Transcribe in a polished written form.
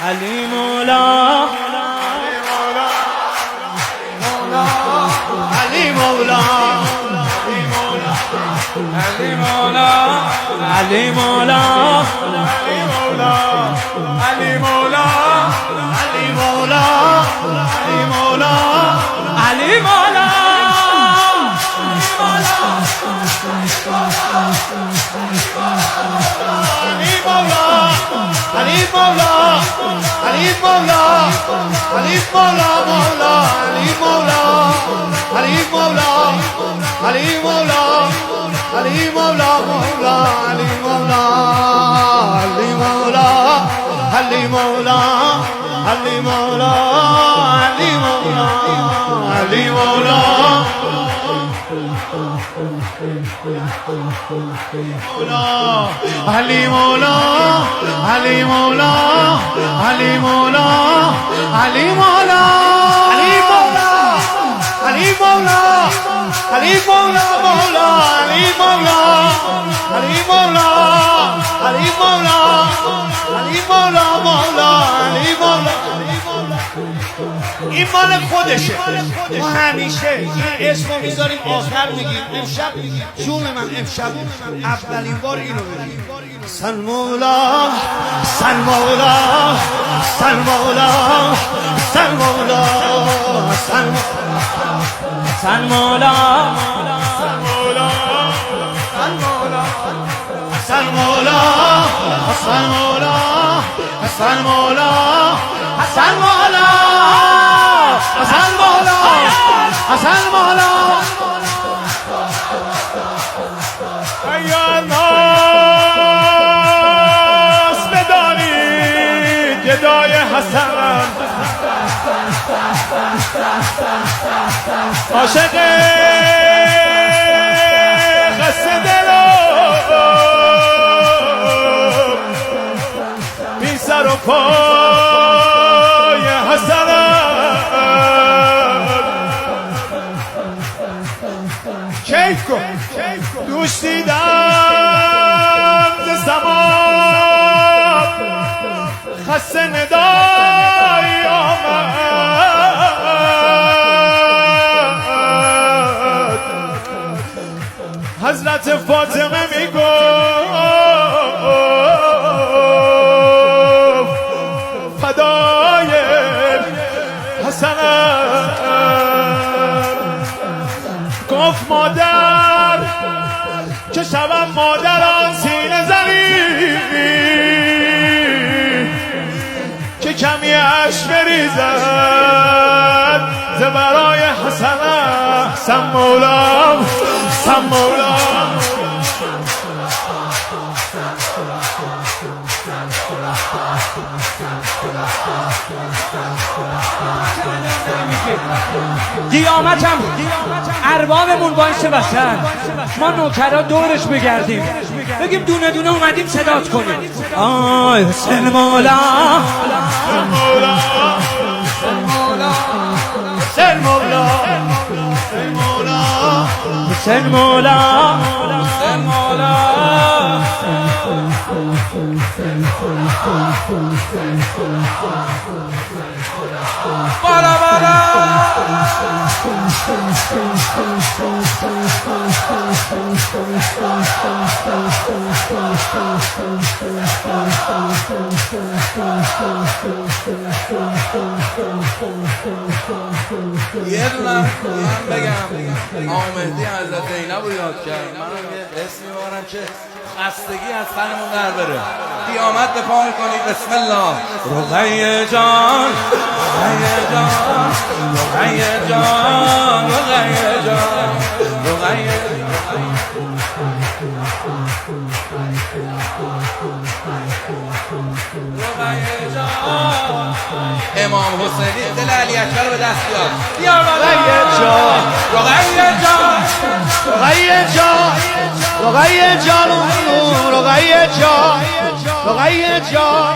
علی مولا علی مولا علی مولا علی مولا علی مولا علی مولا علی مولا علی مولا علی مولا علی مولا علی مولا مولا علی مولا علی مولا علی مولا علی مولا مولا علی مولا علی مولا علی مولا علی مولا علی مولا علی مولا علی مولا علی مولا علی مولا علی مولا علی مولا علی مولا مولا علی مولا علی مولا علی مولا علی مولا مولا علی مولا این مال خودشه. ما همیشه این اسمو میذاریم آخر میگیم. امشب جون من امشب اولین بار اینو بگیم. سن مولا سن مولا سن مولا سن مولا سن مولا سن مولا سن مولا سن مولا سن مولا حسن مولا حسن مولا حسن مولا ایا ناس بدانید گدای حسن عاشق قصه دلو بی سر و پای حسن کیف کن دوش دیدم ز زمان خسته ندایی آمد حضرت فاطمه میگفت فدای حسن گفت مادر که شبم مادران سینه زنی که کمی عشق بریزد ز برای حسن حسن مولا حسن مولا قیامتم اربابمون باشه وسط ما نوکرا دورش بگردیم بگیم دونه دونه اومدیم صدات کنیم آی حسین مولا حسین مولا حسین مولا حسین مولا حسین مولا بالا بالا یه دونه من بگم آقا مهدی حضرت زینب رو یاد کرد. منم یه اسمی بارم که خستگی از تنمون در بره. قیامت به پا میکنید. بسم الله. رقیه جان رقیه جان رقیه جان رقیه جان رقیه امام حسینی دل علی اکبر رو به دست بیاد. رقیه جان رقیه جان رقیه جان رقیه جان رقیه جان رقیه جان